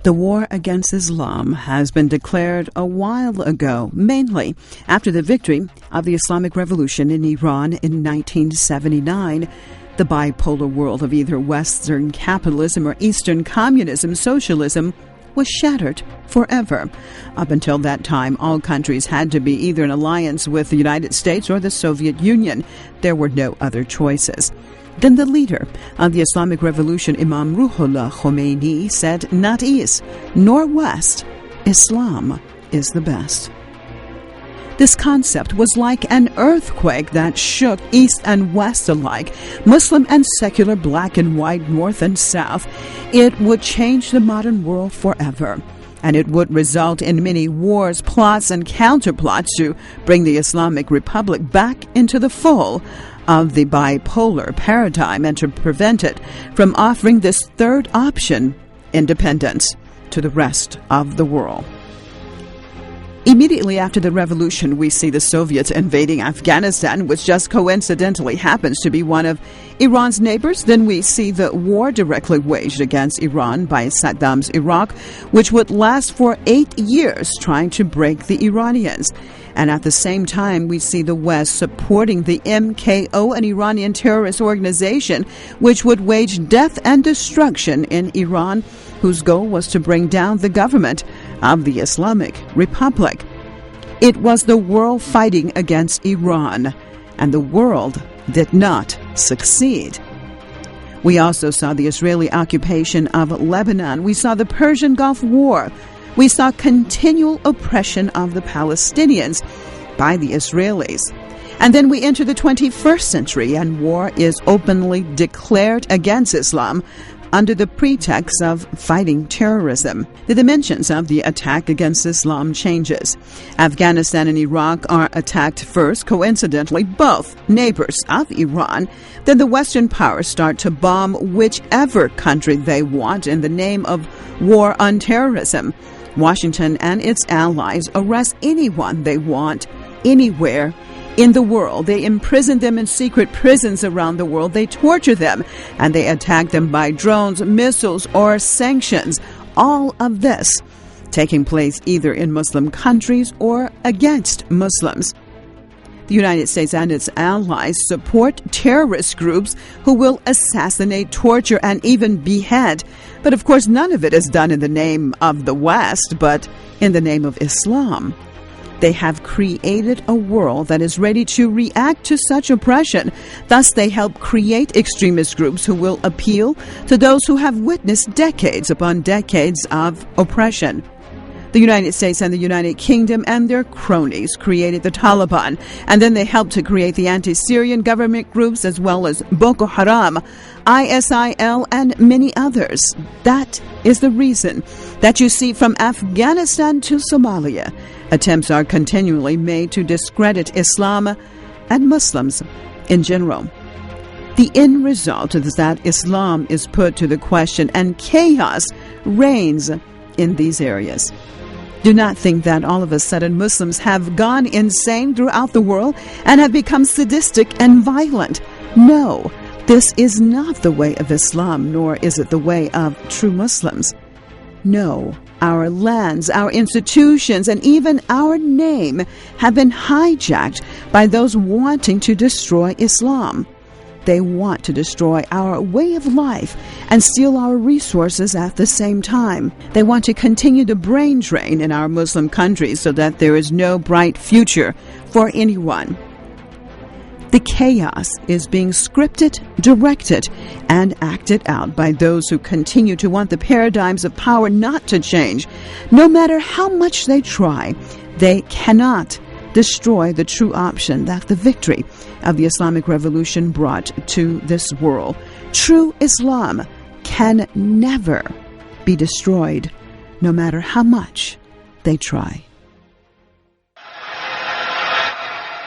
The war against Islam has been declared a while ago, mainly after the victory of the Islamic Revolution in Iran in 1979. The bipolar world of either Western capitalism or Eastern communism, socialism, was shattered forever. Up until that time, all countries had to be either in alliance with the United States or the Soviet Union. There were no other choices. Then the leader of the Islamic Revolution, Imam Ruhollah Khomeini, said, "Not East nor West, Islam is the best." This concept was like an earthquake that shook East and West alike, Muslim and secular, black and white, North and South. It would change the modern world forever, and it would result in many wars, plots, and counterplots to bring the Islamic Republic back into the fold of the bipolar paradigm and to prevent it from offering this third option, independence, to the rest of the world. Immediately after the revolution, we see the Soviets invading Afghanistan, which just coincidentally happens to be one of Iran's neighbors. Then we see the war directly waged against Iran by Saddam's Iraq, which would last for 8 years, trying to break the Iranians. And at the same time, we see the West supporting the MKO, an Iranian terrorist organization, which would wage death and destruction in Iran, whose goal was to bring down the government of the Islamic Republic. It was the world fighting against Iran, and the world did not succeed. We also saw the Israeli occupation of Lebanon. We saw the Persian Gulf War. We saw continual oppression of the Palestinians by the Israelis. And then we enter the 21st century, and war is openly declared against Islam under the pretext of fighting terrorism. The dimensions of the attack against Islam changes. Afghanistan and Iraq are attacked first, coincidentally both neighbors of Iran. Then the Western powers start to bomb whichever country they want in the name of war on terrorism. Washington and its allies arrest anyone they want, anywhere in the world. They imprison them in secret prisons around the world. They torture them, and they attack them by drones, missiles, or sanctions. All of this taking place either in Muslim countries or against Muslims. The United States and its allies support terrorist groups who will assassinate, torture, and even behead. But of course, none of it is done in the name of the West, but in the name of Islam. They have created a world that is ready to react to such oppression. Thus, they help create extremist groups who will appeal to those who have witnessed decades upon decades of oppression. The United States and the United Kingdom and their cronies created the Taliban, and then they helped to create the anti-Syrian government groups as well as Boko Haram, ISIL, and many others. That is the reason that you see from Afghanistan to Somalia, attempts are continually made to discredit Islam and Muslims in general. The end result is that Islam is put to the question and chaos reigns in these areas. Do not think that all of a sudden Muslims have gone insane throughout the world and have become sadistic and violent. No, this is not the way of Islam, nor is it the way of true Muslims. No, our lands, our institutions, and even our name have been hijacked by those wanting to destroy Islam. They want to destroy our way of life and steal our resources at the same time. They want to continue the brain drain in our Muslim countries so that there is no bright future for anyone. The chaos is being scripted, directed, and acted out by those who continue to want the paradigms of power not to change. No matter how much they try, they cannot destroy the true option that the victory of the Islamic Revolution brought to this world. True Islam can never be destroyed, no matter how much they try.